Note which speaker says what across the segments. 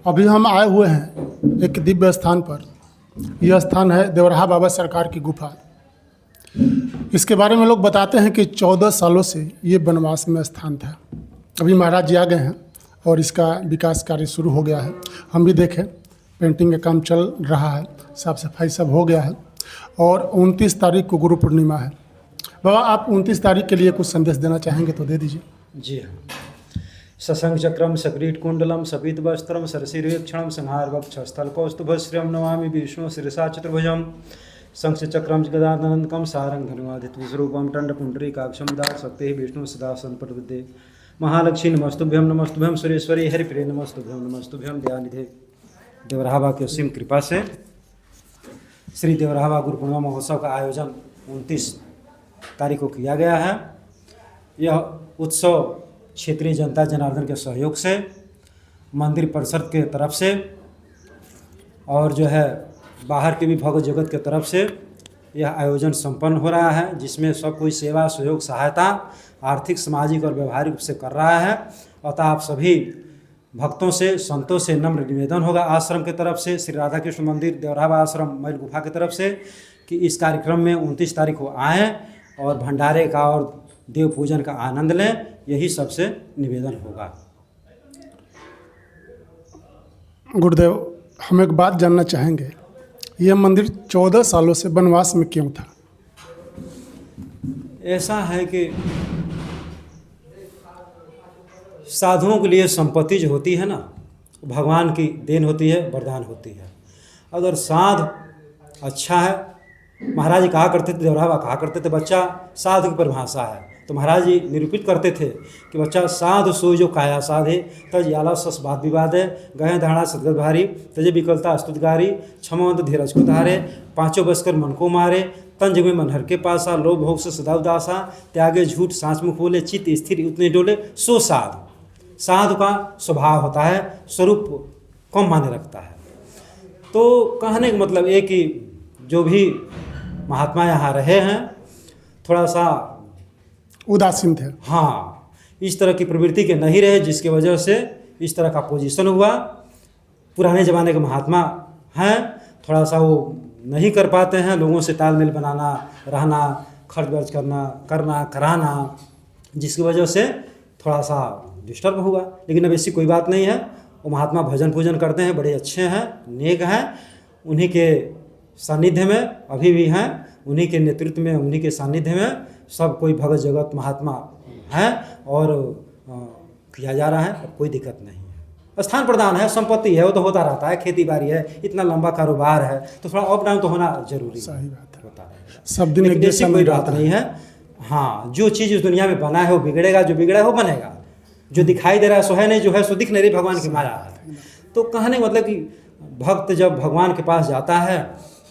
Speaker 1: अभी हम आए हुए हैं एक दिव्य स्थान पर। यह स्थान है देवराहा बाबा सरकार की गुफा। इसके बारे में लोग बताते हैं कि 14 सालों से ये वनवास में स्थान था। अभी महाराज जी आ गए हैं और इसका विकास कार्य शुरू हो गया है। हम भी देखें, पेंटिंग का काम चल रहा है, साफ सफाई सब हो गया है और 29 तारीख को गुरु पूर्णिमा है। बाबा, आप 29 तारीख के लिए कुछ संदेश देना चाहेंगे तो दे दीजिए।
Speaker 2: जी हाँ। सशंग चक्रम सक्रीट कुंडलम सपीत वस्त्रम सरसिरेक्षणम संहार वक्षस्थल कौस्तुभश्रियम नमामि विष्णु शिरसा चतुर्भुजम शंख चक्रम गदानंदकम सारंग धनुवादित विश्वरूपम टंड पुंडरीकाक्षम दार शक्ति विष्णु सदा संपदे महालक्ष्मी नमस्तुभ्यम सुरेश्वरी हरिप्रिय नमस्तुभ्यम दयानिधे। देवराहा बाबा की असीम कृपा से श्री देवराहा बाबा गुरु पूर्णिमा महोत्सव का आयोजन 29 तारीख को किया गया है। यह उत्सव क्षेत्रीय जनता जनार्दन के सहयोग से, मंदिर परिषद के तरफ से और जो है बाहर के भी भगवत जगत के तरफ से यह आयोजन संपन्न हो रहा है, जिसमें सब कोई सेवा सहयोग सहायता आर्थिक सामाजिक और व्यवहारिक रूप से कर रहा है। अतः आप सभी भक्तों से संतों से नम्र निवेदन होगा आश्रम की तरफ से, श्री राधा कृष्ण मंदिर देवराहा आश्रम मैल गुफा की तरफ से, कि इस कार्यक्रम में 29 तारीख को आएँ और भंडारे का और देव पूजन का आनंद लें। यही सबसे निवेदन होगा।
Speaker 1: गुरुदेव, हम एक बात जानना चाहेंगे, यह मंदिर 14 सालों से वनवास में क्यों था?
Speaker 2: ऐसा है कि साधुओं के लिए संपत्ति जो होती है ना, भगवान की देन होती है, वरदान होती है। अगर साधु अच्छा है, महाराज जी कहा करते थे, देवराहा बाबा कहा करते थे, बच्चा साधु की परिभाषा है। तो महाराज जी निरूपित करते थे कि बच्चा साधु सोई जो काया साधे तज आला सस बात विवादे गहे धारणा सदगत भारी तजे विकलता अस्तुतगारी क्षमवंत धीरज को धारे पांचों बसकर मन को मारे तंज में मन हर के पासा लोभ भोग से सदा उदासा त्यागे झूठ सांस मुख बोले चित्त स्थिर उतने डोले सो साधु। साधु का स्वभाव होता है, स्वरूप कम माने रखता है। तो कहने का मतलब ये कि जो भी महात्मा यहाँ रहे हैं थोड़ा सा
Speaker 1: उदासीन थे।
Speaker 2: हाँ, इस तरह की प्रवृत्ति के नहीं रहे, जिसकी वजह से इस तरह का पोजीशन हुआ। पुराने ज़माने के महात्मा हैं, थोड़ा सा वो नहीं कर पाते हैं लोगों से तालमेल बनाना, रहना, खर्च वर्च करना कराना, जिसकी वजह से थोड़ा सा डिस्टर्ब हुआ। लेकिन अब ऐसी कोई बात नहीं है। वो महात्मा भजन पूजन करते हैं, बड़े अच्छे हैं, नेक हैं। उन्हीं के सानिध्य में अभी भी हैं, उन्हीं के नेतृत्व में, उन्हीं के सानिध्य में सब कोई भगत जगत महात्मा हैं और किया जा रहा है। अब कोई दिक्कत नहीं है। स्थान प्रदान है, संपत्ति है, वो तो होता रहता है, खेती बाड़ी है, इतना लंबा कारोबार है तो थोड़ा अप डाउन तो होना जरूरी है।
Speaker 1: सही बात है,
Speaker 2: होता है,
Speaker 1: सब दिन एक जैसा
Speaker 2: कोई बात नहीं है। हाँ, जो चीज़ इस दुनिया में बना है वो बिगड़ेगा, जो बिगड़ा है वो बनेगा। जो दिखाई दे रहा है सो है नहीं, जो है सो दिख नहीं रही, भगवान की माया है। तो कहने मतलब कि भक्त जब भगवान के पास जाता है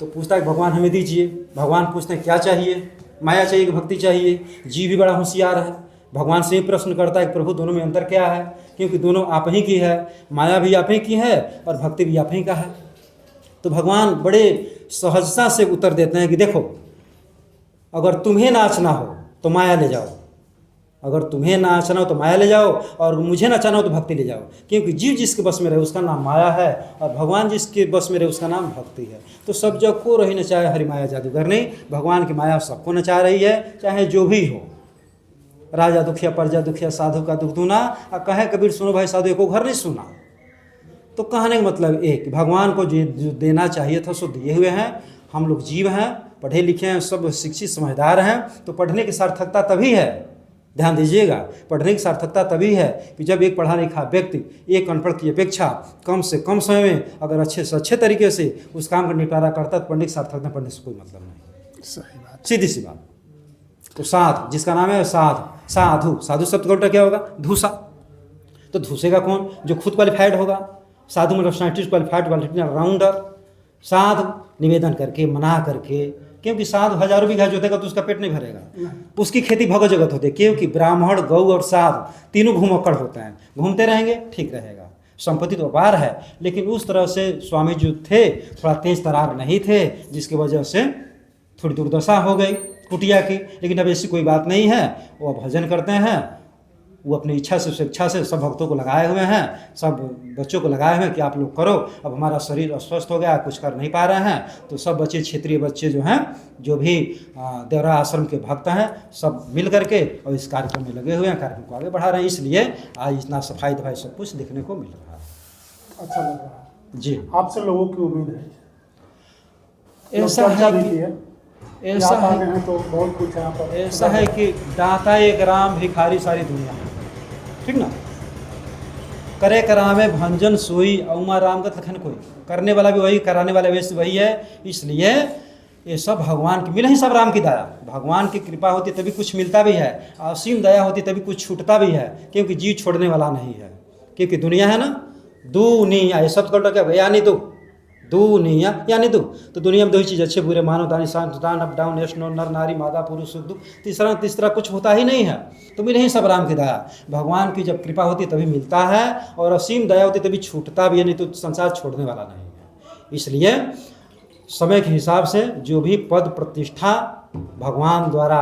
Speaker 2: तो पूछता है भगवान हमें दीजिए। भगवान पूछते हैं क्या चाहिए, माया चाहिए कि भक्ति चाहिए। जीव भी बड़ा होशियार है, भगवान से ही प्रश्न करता है कि प्रभु दोनों में अंतर क्या है, क्योंकि दोनों आप ही की है, माया भी आप ही की है और भक्ति भी आप ही का है। तो भगवान बड़े सहजता से उत्तर देते हैं कि देखो, अगर तुम्हें नाचना हो तो माया ले जाओ, अगर तुम्हें नाचना हो तो माया ले जाओ, और मुझे नचाना हो तो भक्ति ले जाओ। क्योंकि जीव जिसके बस में रहे उसका नाम माया है और भगवान जिसके बस में रहे उसका नाम भक्ति है। तो सब जग को रही नचाए हरि माया जादूगर नहीं, भगवान की माया सबको नचा रही है, चाहे जो भी हो। राजा दुखिया प्रजा दुखिया साधु का दुख दूना, और कहे कबीर सुनो भाई साधु एको घर नहीं सुना। तो कहने का मतलब एक, भगवान को जो देना चाहिए था सो दिए हुए हैं। हम लोग जीव हैं, पढ़े लिखे हैं, सब शिक्षित समझदार हैं। तो पढ़ने की सार्थकता तभी है, ध्यान दीजिएगा, पढ़ने की सार्थकता तभी है कि जब एक पढ़ा लिखा व्यक्ति एक अनपढ़ की अपेक्षा कम से कम समय में अगर अच्छे से अच्छे तरीके से उस काम का निपटारा करता है तो पढ़ने की सार्थकता पढ़ने से कोई मतलब नहीं।
Speaker 1: सही बात,
Speaker 2: सीधी सी बात। तो साध जिसका नाम है साधु, साधु, साधु शब्द का उल्टा क्या होगा, धूसा। तो धूसेगा कौन, जो खुद क्वालिफाइड होगा। साधु मतलब साइंटिस्ट क्वालिफाइड राउंडर। साधु निवेदन करके, मना करके, क्योंकि साधु हजारों बीघा जोतेगा तो उसका पेट नहीं भरेगा। उसकी खेती भगत जगत होती है, क्योंकि ब्राह्मण, गौ और साधु तीनों घुमक्कड़ होते हैं, घूमते रहेंगे ठीक रहेगा। संपत्ति तो अपार है, लेकिन उस तरह से स्वामी जी थे, थोड़ा तेज तरार नहीं थे, जिसकी वजह से थोड़ी दुर्दशा हो गई कुटिया की। लेकिन अब ऐसी कोई बात नहीं है, वो भजन करते हैं, वो अपनी इच्छा से स्वेच्छा से सब भक्तों को लगाए हुए हैं, सब बच्चों को लगाए हुए हैं कि आप लोग करो। अब हमारा शरीर अस्वस्थ हो गया, कुछ कर नहीं पा रहे हैं, तो सब बच्चे, क्षेत्रीय बच्चे जो हैं, जो भी देवरा आश्रम के भक्त हैं, सब मिल करके और इस कार्यक्रम में लगे हुए हैं, कार्यक्रम को आगे बढ़ा रहे हैं। इसलिए आज इतना सफाई दफाई सब कुछ देखने को मिल रहा है।
Speaker 1: अच्छा लग रहा है
Speaker 2: जी।
Speaker 1: आपसे लोगों की उम्मीद है,
Speaker 2: ऐसा
Speaker 1: चर्चा
Speaker 2: है
Speaker 1: भी की
Speaker 2: कि
Speaker 1: है,
Speaker 2: ऐसा
Speaker 1: आप आगे
Speaker 2: है
Speaker 1: हैं तो बहुत कुछ है यहाँ पर।
Speaker 2: ऐसा है कि दाता एक राम, भिखारी सारी दुनिया है, ठीक ना। करे करामे भंजन सोई, औमा राम का लखन कोई। करने वाला भी वही, कराने वाला भी वही है। इसलिए ये सब भगवान की मिल ही सब राम की दया। भगवान की कृपा होती तभी कुछ मिलता भी है, असीम दया होती तभी कुछ छूटता भी है, क्योंकि जीव छोड़ने वाला नहीं है। क्योंकि दुनिया है ना, दुनिया, ये सब कल क्या यानी दुनिया यानी तो दुनिया में दो ही चीज़, अच्छे बुरे, मानव दानी, दान, अप डाउन, यश नो, नर नारी, मादा पुरुष, सुख दुख, तीसरा कुछ होता ही नहीं है। तो मिले ही सब राम की दया। भगवान की जब कृपा होती तभी मिलता है, और असीम दया होती तभी छूटता भी है, नहीं तो संसार छोड़ने वाला नहीं है। इसलिए समय के हिसाब से जो भी पद प्रतिष्ठा भगवान द्वारा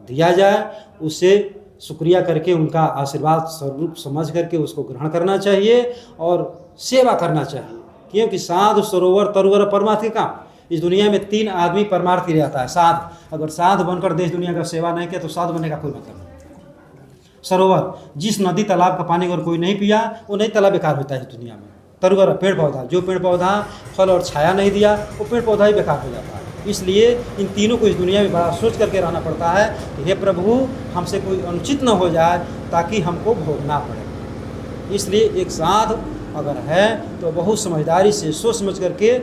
Speaker 2: दिया जाए, उसे शुक्रिया करके उनका आशीर्वाद स्वरूप समझ करके उसको ग्रहण करना चाहिए और सेवा करना चाहिए। क्योंकि साधु सरोवर तरुवर परमार्थी काम। इस दुनिया में 3 आदमी परमार्थी रहता है। साधु, अगर साधु बनकर देश दुनिया का सेवा नहीं किया तो साधु बनने का कोई मतलब नहीं। सरोवर, जिस नदी तालाब का पानी अगर कोई नहीं पिया, वो नहीं तालाब बेकार होता है इस दुनिया में। तरुवर, पेड़ पौधा, जो पेड़ पौधा फल और छाया नहीं दिया, वो पेड़ पौधा ही बेकार हो जाता है। इसलिए इन तीनों को इस दुनिया में बड़ा सोच करके रहना पड़ता है कि हे प्रभु, हमसे कोई अनुचित न हो जाए ताकि हमको भोगना पड़े। इसलिए एक साधु अगर है तो बहुत समझदारी से सोच समझ करके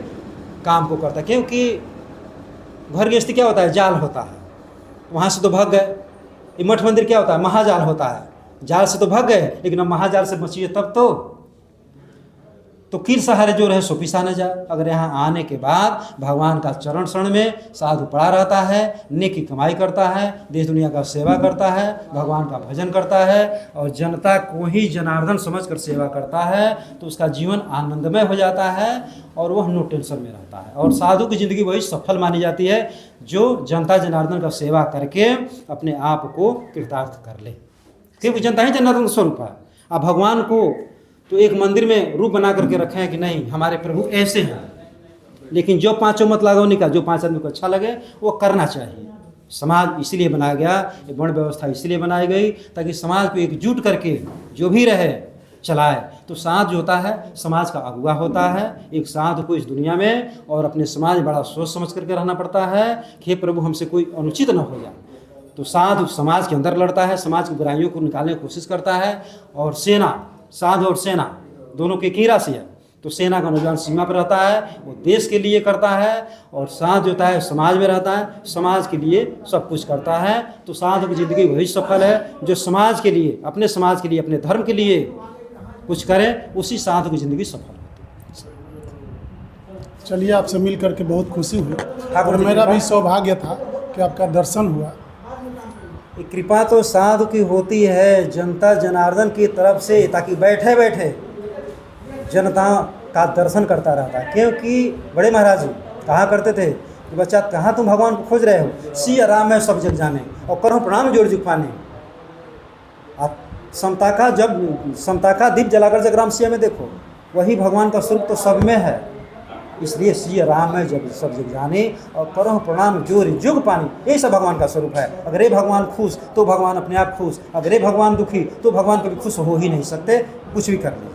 Speaker 2: काम को करता है। क्योंकि घर गृहस्थी क्या होता है, जाल होता है, वहाँ से तो भाग गए। ये मठ मंदिर क्या होता है, महाजाल होता है, जाल से तो भाग गए, लेकिन अब महाजाल से बचिए तब तो कीर सहारे जो रहे सो पिसा न जाए। अगर यहाँ आने के बाद भगवान का चरण शरण में साधु पड़ा रहता है, नेकी कमाई करता है, देश दुनिया का सेवा करता है, भगवान का भजन करता है और जनता को ही जनार्दन समझकर सेवा करता है, तो उसका जीवन आनंदमय हो जाता है और वह नो टेंशन में रहता है। और साधु की ज़िंदगी वही सफल मानी जाती है जो जनता जनार्दन का सेवा करके अपने आप को कृतार्थ कर ले। क्योंकि जनता ही जनार्दन का स्वरूप है। अब भगवान को तो एक मंदिर में रूप बना करके रखे हैं कि नहीं हमारे प्रभु ऐसे हैं, लेकिन जो पांचों मत लागो नहीं का, जो 5 आदमी को अच्छा लगे वो करना चाहिए। समाज इसीलिए बनाया गया, ये वर्ण व्यवस्था इसीलिए बनाई गई ताकि समाज को एकजुट करके जो भी रहे चलाए। तो साधु जो होता है समाज का अगुवा होता है। एक साधु को इस दुनिया में और अपने समाज में बड़ा सोच समझ करके रहना पड़ता है कि हे प्रभु हमसे कोई अनुचित न हो जाए। तो साधु समाज के अंदर लड़ता है, समाज की बुराइयों को निकालने की कोशिश करता है। और सेना, साधु और सेना दोनों की एक ही राशि है। तो सेना का नौजवान सीमा पर रहता है, वो देश के लिए करता है, और साधु होता है समाज में रहता है, समाज के लिए सब कुछ करता है। तो साधु की ज़िंदगी वही सफल है जो समाज के लिए, अपने समाज के लिए, अपने धर्म के लिए कुछ करे, उसी साधु की ज़िंदगी सफल होती है।
Speaker 1: चलिए, आपसे मिल करके बहुत खुशी हुई और मेरा भी सौभाग्य था कि आपका दर्शन हुआ।
Speaker 2: कृपा तो साधु की होती है जनता जनार्दन की तरफ से, ताकि बैठे बैठे जनता का दर्शन करता रहता है। क्योंकि बड़े महाराज जी कहा करते थे कि बच्चा कहाँ तुम भगवान को खोज रहे हो, सिया राम है सब जग जाने और करो प्रणाम जोड़ जुग पाने। आप समता का दीप जलाकर जगराम सिया में देखो, वही भगवान का स्वरूप तो सब में है। इसलिए सिया राम है जब सब जग जाने और करो प्रणाम जोर जुग पानी, ये सब भगवान का स्वरूप है। अगर ये भगवान खुश तो भगवान अपने आप खुश, अगर ये भगवान दुखी तो भगवान कभी खुश हो ही नहीं सकते, कुछ भी कर ले।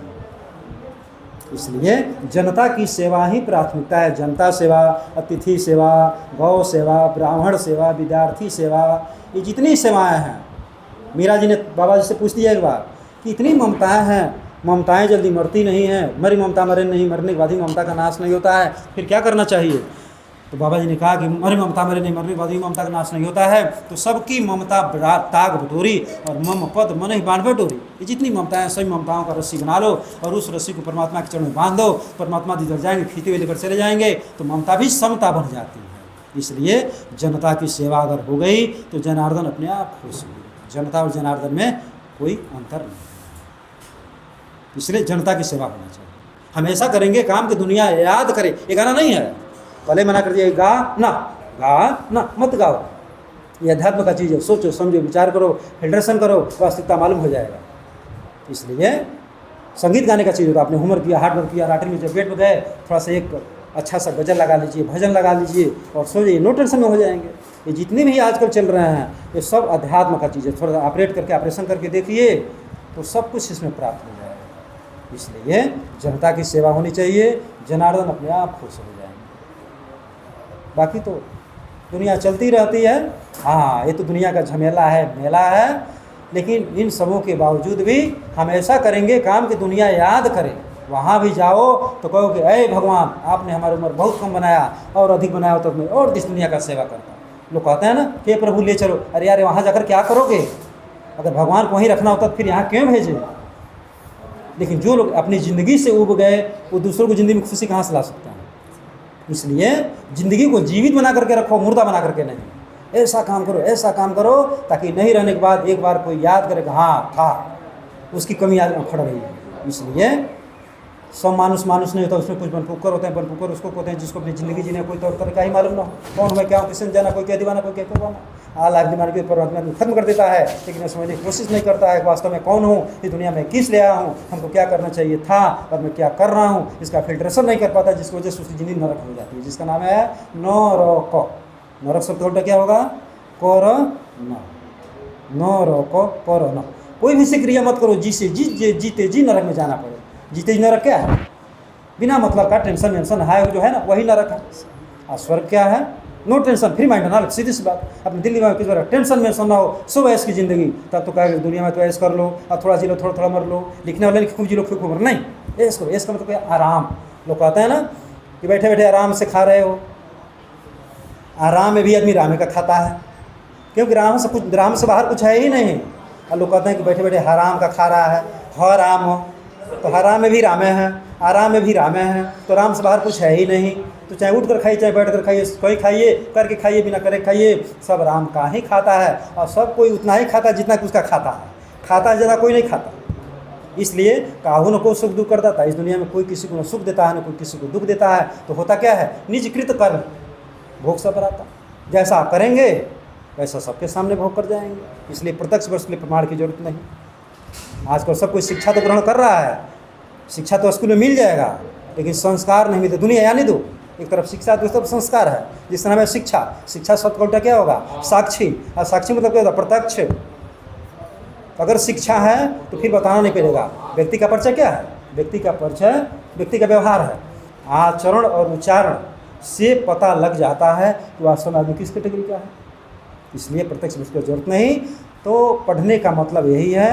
Speaker 2: इसलिए जनता की सेवा ही प्राथमिकता है। जनता सेवा, अतिथि सेवा, गौ सेवा, ब्राह्मण सेवा, विद्यार्थी सेवा, ये जितनी सेवाएँ हैं। मीरा जी ने बाबा जी से पूछ दिया एक बार कि इतनी ममताएँ हैं, ममताएं जल्दी मरती नहीं हैं, मरी ममता मरे नहीं, मरने के बाद ही ममता का नाश नहीं होता है, फिर क्या करना चाहिए? तो बाबा जी ने कहा कि मरी ममता मरे नहीं, मरने के बाद ही ममता का नाश नहीं होता है। तो सबकी ममता ताग बटोरी और मम पद मन ही बांध बटोरी। ये जितनी ममताएं, सभी ममताओं का रस्सी बना लो और उस रस्सी को परमात्मा के चरण में बांध दो। परमात्मा जिधर जाएंगे खींचते हुए लेकर चले जाएंगे, तो ममता भी समता बन जाती है। इसलिए जनता की सेवा अगर हो गई तो जनार्दन अपने आप खुश हुए। जनता और जनार्दन में कोई अंतर नहीं, इसलिए जनता की सेवा होना चाहिए। हमेशा करेंगे काम की दुनिया याद करे। ये गाना नहीं है, पहले मना कर दिया गा ना मत गाओ। ये अध्यात्म का चीज़ है, सोचो समझो विचार करो, फिल्ट्रेशन करो, वास्तविकता मालूम हो जाएगा। इसलिए संगीत गाने का चीज़ होता है। आपने होमवर्क किया, हार्ड वर्क किया, रात्रि में जब बेड में गए थोड़ा सा एक अच्छा सा गज़ल लगा लीजिए, भजन लगा लीजिए और सो जाइए, नो टेंशन में हो जाएंगे। ये जितने भी आजकल चल रहे हैं ये सब अध्यात्म का चीज़ है। थोड़ा ऑपरेट करके ऑपरेशन करके देखिए तो सब कुछ इसमें प्राप्त हो जाएगा। इसलिए जनता की सेवा होनी चाहिए, जनार्दन अपने आप खुश हो जाएंगे। बाकी तो दुनिया चलती रहती है। हाँ, ये तो दुनिया का झमेला है, मेला है, लेकिन इन सबों के बावजूद भी हम ऐसा करेंगे काम कि दुनिया याद करे। वहाँ भी जाओ तो कहो कि अरे भगवान, आपने हमारी उम्र बहुत कम बनाया, और अधिक बनाया तो मैं और इस दुनिया का सेवा करता। लोग कहते हैं ना कि प्रभु ले चलो, अरे यार वहाँ जाकर क्या करोगे? अगर भगवान को वहीं रखना होता तो फिर यहाँ क्यों भेजे? लेकिन जो लोग अपनी ज़िंदगी से उब गए वो दूसरों को ज़िंदगी में खुशी कहाँ से ला सकते हैं? इसलिए ज़िंदगी को जीवित बना करके रखो, मुर्दा बना करके नहीं। ऐसा काम करो, ऐसा काम करो ताकि नहीं रहने के बाद एक बार कोई याद करे कि हाँ था, उसकी कमी आज खड़ रही है। इसलिए सब मानुष नहीं होता, उसमें कुछ बनफुकर होते हैं। बनफुकर उसको कहते हैं जिसको अपनी ज़िंदगी जीने कोई तौर तरीका ही मालूम ना हो, कौन मैं क्या हूँ, किसने जाना, कोई क्या दीवाना, कोई क्या कुर्बाना। आलाख दिमाग के परमात्मा खत्म कर देता है, लेकिन समझने की कोशिश नहीं करता है वास्तव में कौन हूँ, इस दुनिया में किस ले आया हूँ, हमको क्या करना चाहिए था और मैं क्या कर रहा हूँ, इसका फिल्ट्रेशन नहीं कर पाता, जिसकी वजह से उसकी ज़िंदगी नरक हो जाती है, जिसका नाम है नरक। नरक शब्द उल्टा क्या होगा? कर न, नरक कर न। कोई भी सी क्रिया मत करो जिससे जीते जी नरक में जाना पड़े। जीते जी नरक क्या है? बिना मतलब का टेंशन वेंशन है जो है ना, वही नरक है। और स्वर्ग क्या है? नो टेंशन, फ्री माइंड ना, सीधी सी बात। अपनी दिल्ली में किस बार टेंशन वेंशन ना हो, सो ऐश की ज़िंदगी, तब तो कहेगा दुनिया में तो ऐश कर लो और थोड़ा जी लो, थोड़ा थोड़ा मर लो। लिखने वाले खूब जी लो, खूब मर नहीं, ऐश करो। ऐश का मतलब क्या? आराम। लोग कहते हैं ना कि बैठे बैठे आराम से खा रहे हो। आराम में भी आदमी रामे का खाता है, क्योंकि राम से बाहर कुछ है ही नहीं। और लोग कहते हैं कि बैठे बैठे हराम का खा रहा है। हराम हो तो हराम में भी रामे हैं, आराम में भी रामे हैं, तो राम से बाहर कुछ है ही नहीं। तो चाहे उठ कर खाइए, चाहे बैठ कर खाइए, कोई खाइए, करके खाइए, बिना करे खाइए, सब राम का ही खाता है। और सब कोई उतना ही खाता है जितना कि उसका खाता है। खाता है ज़्यादा कोई नहीं खाता। इसलिए काहू न को सुख दुख करता था। इस दुनिया में कोई किसी को न सुख देता है, न कोई किसी को दुख देता है। तो होता क्या है? निजकृत कर्म भोग सब बराता। जैसा आप करेंगे वैसा सबके सामने भोग कर जाएंगे। इसलिए प्रत्यक्ष वर्ष के लिए प्रमाण की जरूरत नहीं। आजकल सब कोई शिक्षा तो ग्रहण कर रहा है, शिक्षा तो स्कूल में मिल जाएगा, लेकिन संस्कार नहीं मिलते। दुनिया यानी दो, एक तरफ शिक्षा, दूसरी तरफ संस्कार है, जिस नाम है शिक्षा। शिक्षा शब्द का उल्टा क्या होगा? साक्षी। और साक्षी मतलब क्या होता है? प्रत्यक्ष। अगर शिक्षा है तो फिर बताना नहीं पड़ेगा। व्यक्ति का परिचय क्या है? व्यक्ति का परिचय व्यक्ति का व्यवहार है। आचरण और उच्चारण से पता लग जाता है कि वास्तव में आदमी किस कैटेगरी का है। इसलिए प्रत्यक्ष उसकी जरूरत नहीं। तो पढ़ने का मतलब यही है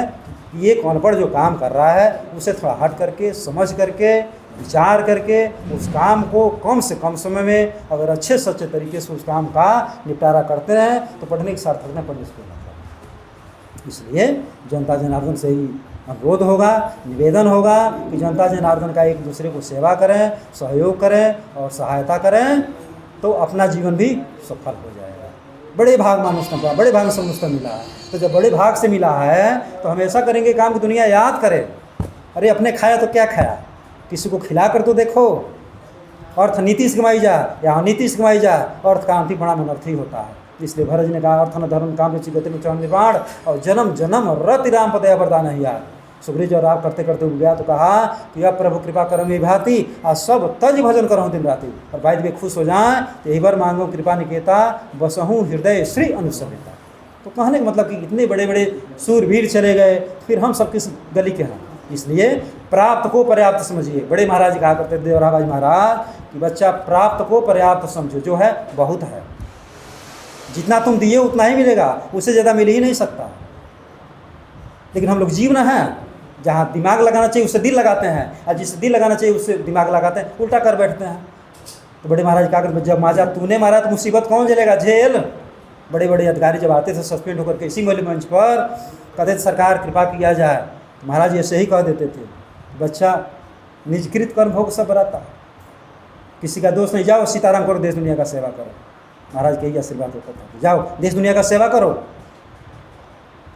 Speaker 2: कि एक अनपढ़ जो काम कर रहा है उसे थोड़ा हट करके, समझ करके, विचार करके उस काम को कम से कम समय में अगर अच्छे से अच्छे तरीके से उस काम का निपटारा करते रहें तो पढ़ने के सार्थक में पढ़ने से मतलब। इसलिए जनता जनार्दन से ही अनुरोध होगा, निवेदन होगा कि जनता जनार्दन का एक दूसरे को सेवा करें, सहयोग करें और सहायता करें, तो अपना जीवन भी सफल हो जाएगा। बड़े भाग मानुष का, बड़े भाग से मनुष्य मिला है। तो जब बड़े भाग से मिला है तो हम ऐसा करेंगे काम की दुनिया याद करे। अरे अपने खाया तो क्या खाया, किसी को खिला कर तो देखो। अर्थ नीति से कमाई जा या अनीति से कमाई जा, अर्थ का अंतिम परिणाम अनर्थ ही होता है। इसलिए भरत जी ने कहा अर्थ न धर्म काम रुचि गति चरण निर्माण और जन्म जन्म रति राम पदया वरदान है यार। सुग्रीव जब राम करते करते उग गया तो कहा कि अब प्रभु कृपा करेंगे भांति और सब तज भजन करो दिन राति। और भाई भी खुश हो जाएं तो यही बार मांगो कृपा निकेता बसहूँ हृदय श्री अनुसरिता। तो कहने का मतलब कि इतने बड़े बड़े सूरवीर चले गए, फिर हम सब किस गली के हैं। इसलिए प्राप्त को पर्याप्त समझिए। बड़े महाराज कहा करते थे देवराबाई महाराज कि बच्चा प्राप्त को पर्याप्त समझो, जो है बहुत है। जितना तुम दिए उतना ही मिलेगा, उससे ज़्यादा मिल ही नहीं सकता। लेकिन हम लोग जीव न हैं, जहाँ दिमाग लगाना चाहिए उससे दिल लगाते हैं, और जिससे दिल लगाना चाहिए उससे दिमाग लगाते हैं, उल्टा कर बैठते हैं। तो बड़े महाराज कहा करते जब माजा तूने मारा तो मुसीबत कौन झेलेगा? झेल। बड़े बड़े अधिकारी जब आते थे सस्पेंड होकर के इसी वाले मंच पर, कहते थे सरकार कृपा किया जाए, तो महाराज ऐसे ही कह देते थे बच्चा निजकृत कर्म भोग सब बराता। किसी का दोष नहीं, जाओ सीताराम करो, देश दुनिया का सेवा करो। महाराज के यही आशीर्वाद होता था, जाओ देश दुनिया का सेवा करो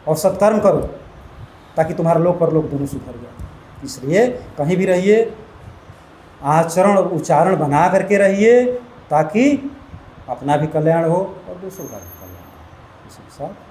Speaker 2: और सत्कर्म करो, ताकि तुम्हारा लोक परलोक दोनों सुधर जाए। इसलिए कहीं भी रहिए आचरण और उच्चारण बना करके रहिए, ताकि अपना भी कल्याण हो और दूसरों का भी कल्याण हो। इसी के साथ